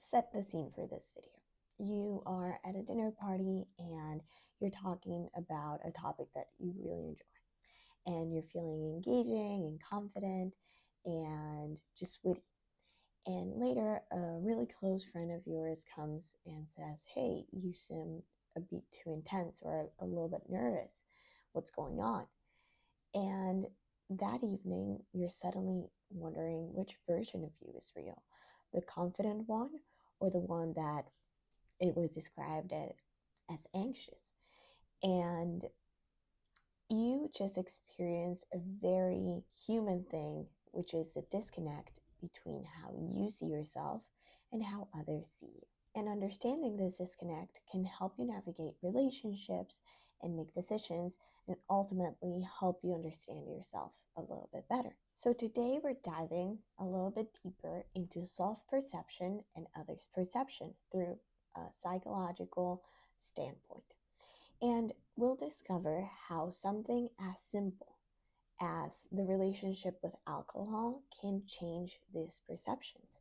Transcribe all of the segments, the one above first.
let's set the scene for this video. You are at a dinner party and you're talking about a topic that you really enjoy. And you're feeling engaging and confident and just witty. And later, a really close friend of yours comes and says, "Hey, you seem a bit too intense or a little bit nervous. What's going on?" And that evening, you're suddenly wondering which version of you is real, the confident one or the one that it was described as anxious. And you just experienced a very human thing, which is the disconnect between how you see yourself and how others see you. And understanding this disconnect can help you navigate relationships and make decisions and ultimately help you understand yourself a little bit better. So today we're diving a little bit deeper into self-perception and others' perception through a psychological standpoint. And we'll discover how something as simple as the relationship with alcohol can change these perceptions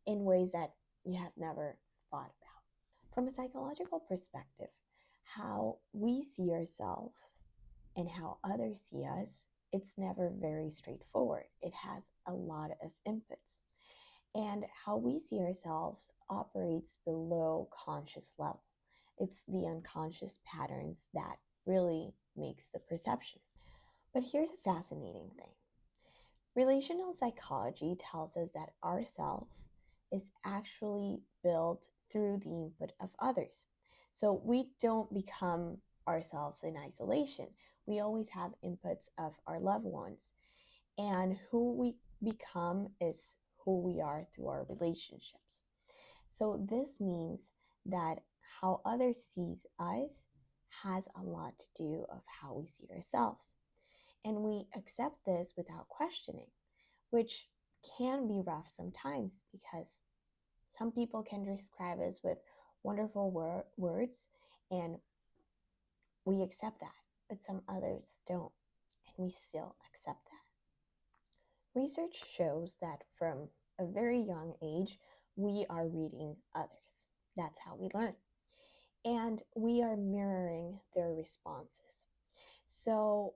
in ways that you have never thought about. From a psychological perspective, how we see ourselves and how others see us, it's never very straightforward. It has a lot of inputs. And how we see ourselves operates below conscious level. It's the unconscious patterns that really makes the perception. But here's a fascinating thing. Relational psychology tells us that our self is actually built through the input of others. So we don't become ourselves in isolation. We always have inputs of our loved ones. And who we become is who we are through our relationships. So this means that how others sees us has a lot to do of how we see ourselves. And we accept this without questioning, which can be rough sometimes because some people can describe us with wonderful words and we accept that, but some others don't, and we still accept that. Research shows that from a very young age, we are reading others. That's how we learn. And we are mirroring their responses. So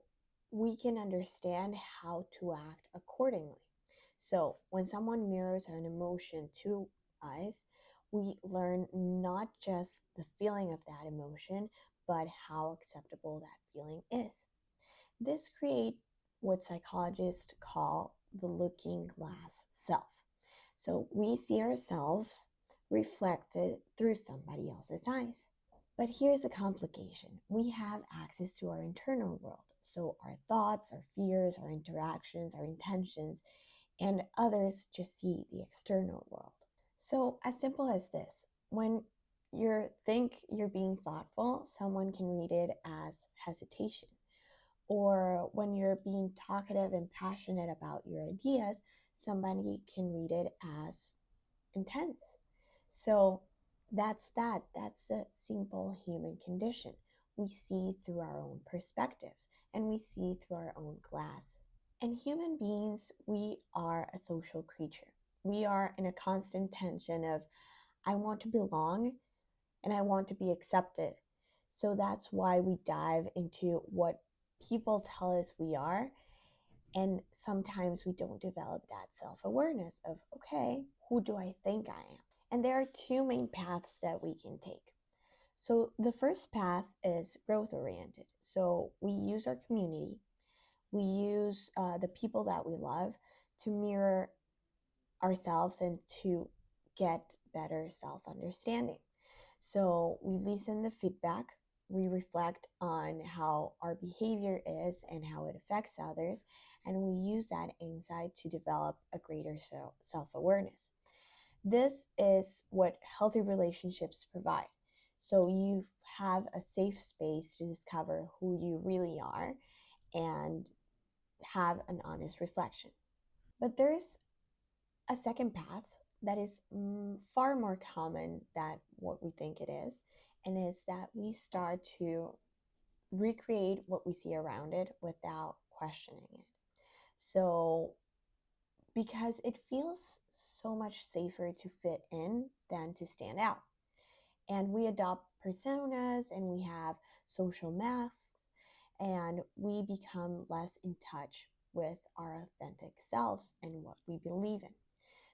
we can understand how to act accordingly. So when someone mirrors an emotion to us, we learn not just the feeling of that emotion, but how acceptable that feeling is. This creates what psychologists call the looking glass self. So we see ourselves reflected through somebody else's eyes. But here's the complication. We have access to our internal world. So our thoughts, our fears, our interactions, our intentions, and others just see the external world. So as simple as this, when you think you're being thoughtful, someone can read it as hesitation. Or when you're being talkative and passionate about your ideas, somebody can read it as intense. So that's that. That's the simple human condition. We see through our own perspectives and we see through our own glass. And human beings, we are a social creature. We are in a constant tension of, I want to belong and I want to be accepted. So that's why we dive into what people tell us we are. And sometimes we don't develop that self-awareness of, okay, who do I think I am? And there are two main paths that we can take. So the first path is growth-oriented. So we use our community, we use the people that we love to mirror ourselves and to get better self-understanding. So we listen to feedback, we reflect on how our behavior is and how it affects others, and we use that insight to develop a greater self-awareness. This is what healthy relationships provide. So you have a safe space to discover who you really are and have an honest reflection. But there's a second path that is far more common than what we think it is, and is that we start to recreate what we see around it without questioning it. So because it feels so much safer to fit in than to stand out. And we adopt personas and we have social masks, and we become less in touch with our authentic selves and what we believe in.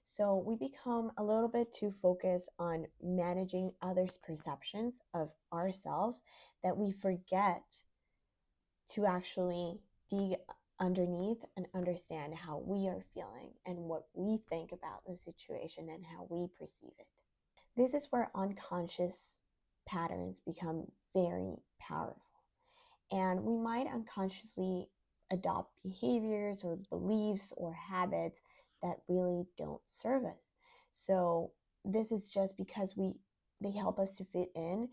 So we become a little bit too focused on managing others' perceptions of ourselves that we forget to actually dig underneath and understand how we are feeling and what we think about the situation and how we perceive it. This is where unconscious patterns become very powerful. And we might unconsciously adopt behaviors or beliefs or habits that really don't serve us. So this is just because they help us to fit in,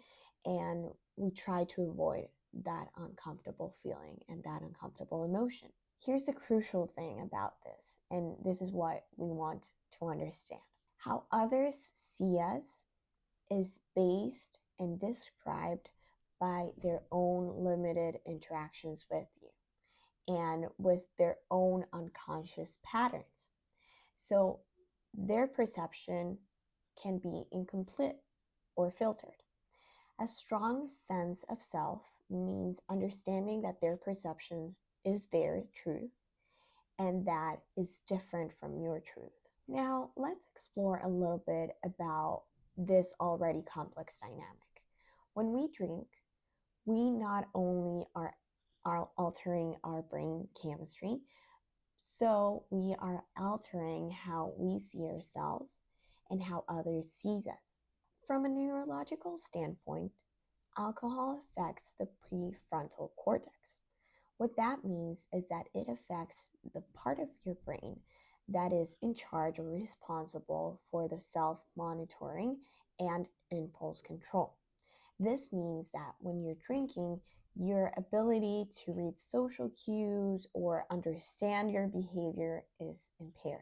and we try to avoid that uncomfortable feeling and that uncomfortable emotion. Here's the crucial thing about this, and this is what we want to understand. How others see us is based and described by their own limited interactions with you and with their own unconscious patterns. So their perception can be incomplete or filtered. A strong sense of self means understanding that their perception is their truth and that is different from your truth. Now, let's explore a little bit about this already complex dynamic. When we drink, we not only are altering our brain chemistry, so we are altering how we see ourselves and how others sees us. From a neurological standpoint, alcohol affects the prefrontal cortex. What that means is that it affects the part of your brain that is in charge or responsible for the self-monitoring and impulse control. This means that when you're drinking, your ability to read social cues or understand your behavior is impaired.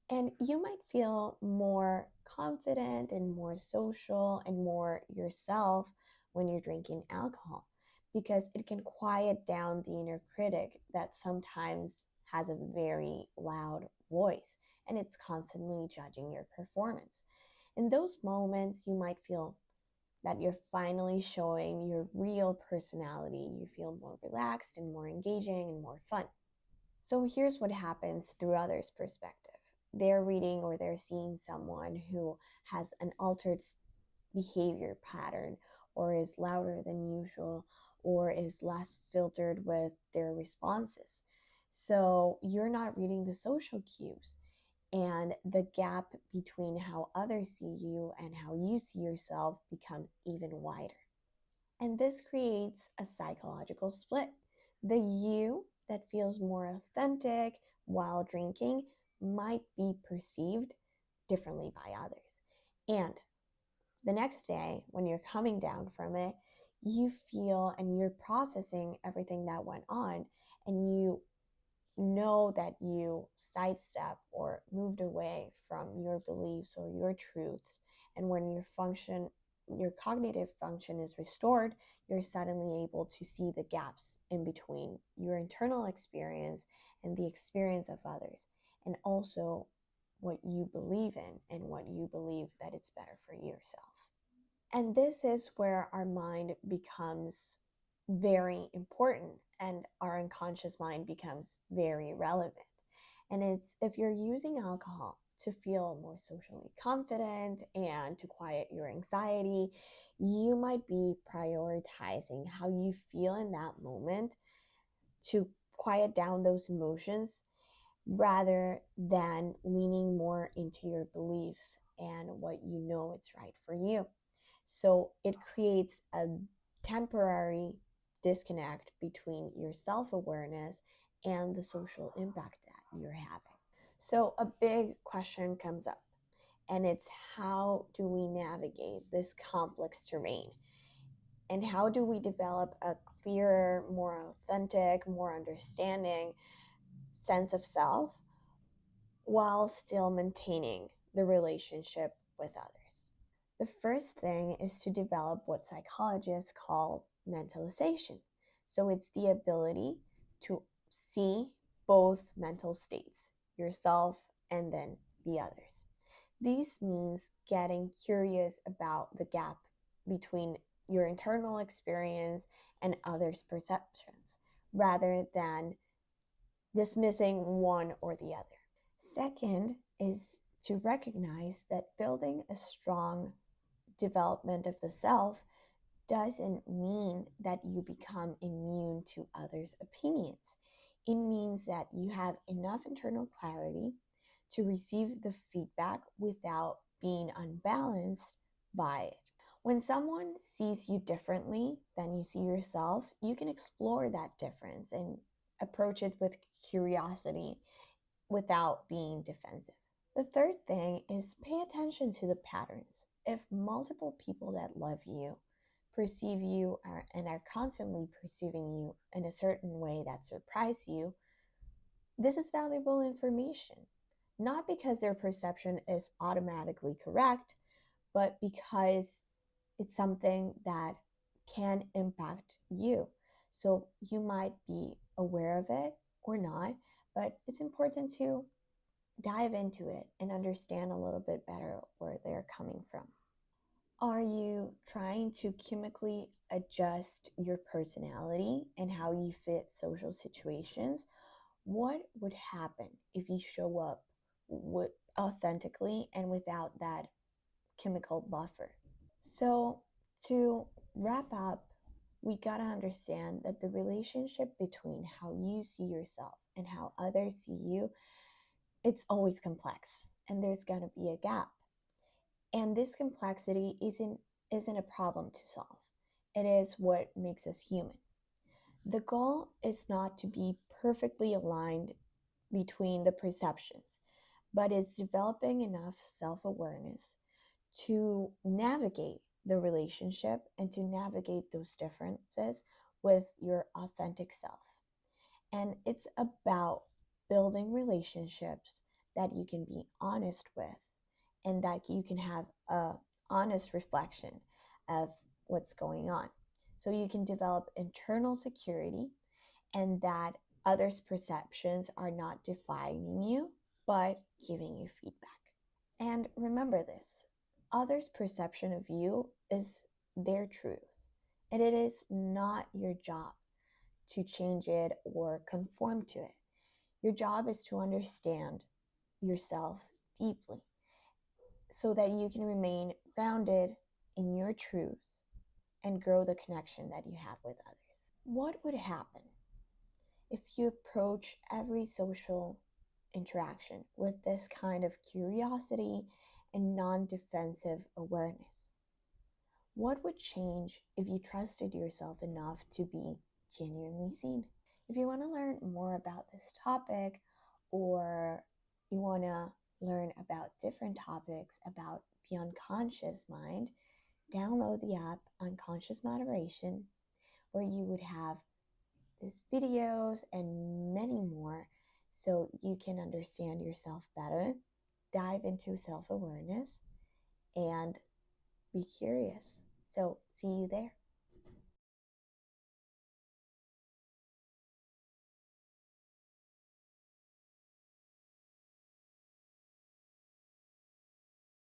And you might feel more confident and more social and more yourself when you're drinking alcohol, because it can quiet down the inner critic that sometimes has a very loud voice and it's constantly judging your performance. In those moments, you might feel that you're finally showing your real personality. You feel more relaxed and more engaging and more fun. So here's what happens through others' perspective. They're reading or they're seeing someone who has an altered behavior pattern or is louder than usual or is less filtered with their responses. So you're not reading the social cues, and the gap between how others see you and how you see yourself becomes even wider. And this creates a psychological split. The you that feels more authentic while drinking might be perceived differently by others. And the next day, when you're coming down from it, you feel and you're processing everything that went on, and you know that you sidestep or moved away from your beliefs or your truths. And when your cognitive function is restored, you're suddenly able to see the gaps in between your internal experience and the experience of others, and also what you believe in and what you believe that it's better for yourself. And this is where our mind becomes very important and our unconscious mind becomes very relevant. And it's if you're using alcohol to feel more socially confident and to quiet your anxiety, you might be prioritizing how you feel in that moment to quiet down those emotions rather than leaning more into your beliefs and what you know it's right for you. So it creates a temporary disconnect between your self-awareness and the social impact that you're having. So a big question comes up, and it's how do we navigate this complex terrain? And how do we develop a clearer, more authentic, more understanding sense of self while still maintaining the relationship with others? The first thing is to develop what psychologists call mentalization. So it's the ability to see both mental states, yourself and then the others. This means getting curious about the gap between your internal experience and others' perceptions, rather than dismissing one or the other. Second is to recognize that building a strong development of the self doesn't mean that you become immune to others' opinions. It means that you have enough internal clarity to receive the feedback without being unbalanced by it. When someone sees you differently than you see yourself, you can explore that difference and approach it with curiosity without being defensive. The third thing is pay attention to the patterns. If multiple people that love you perceive you and are constantly perceiving you in a certain way that surprise you, this is valuable information. Not because their perception is automatically correct, but because it's something that can impact you. So you might be aware of it or not, but it's important to dive into it and understand a little bit better where they're coming from. Are you trying to chemically adjust your personality and how you fit social situations? What would happen if you show up authentically and without that chemical buffer? So, to wrap up, we gotta understand that the relationship between how you see yourself and how others see you, it's always complex, and there's gonna be a gap. And this complexity isn't a problem to solve. It is what makes us human. The goal is not to be perfectly aligned between the perceptions, but is developing enough self-awareness to navigate the relationship and to navigate those differences with your authentic self. And it's about building relationships that you can be honest with and that you can have a honest reflection of what's going on. So you can develop internal security and that others' perceptions are not defining you, but giving you feedback. And remember this, others' perception of you is their truth, and it is not your job to change it or conform to it. Your job is to understand yourself deeply so that you can remain grounded in your truth and grow the connection that you have with others. What would happen if you approach every social interaction with this kind of curiosity and non-defensive awareness? What would change if you trusted yourself enough to be genuinely seen? If you want to learn more about this topic, or you want to learn about different topics about the unconscious mind, download the app Unconscious Moderation, where you would have these videos and many more so you can understand yourself better, dive into self-awareness, and be curious. So see you there.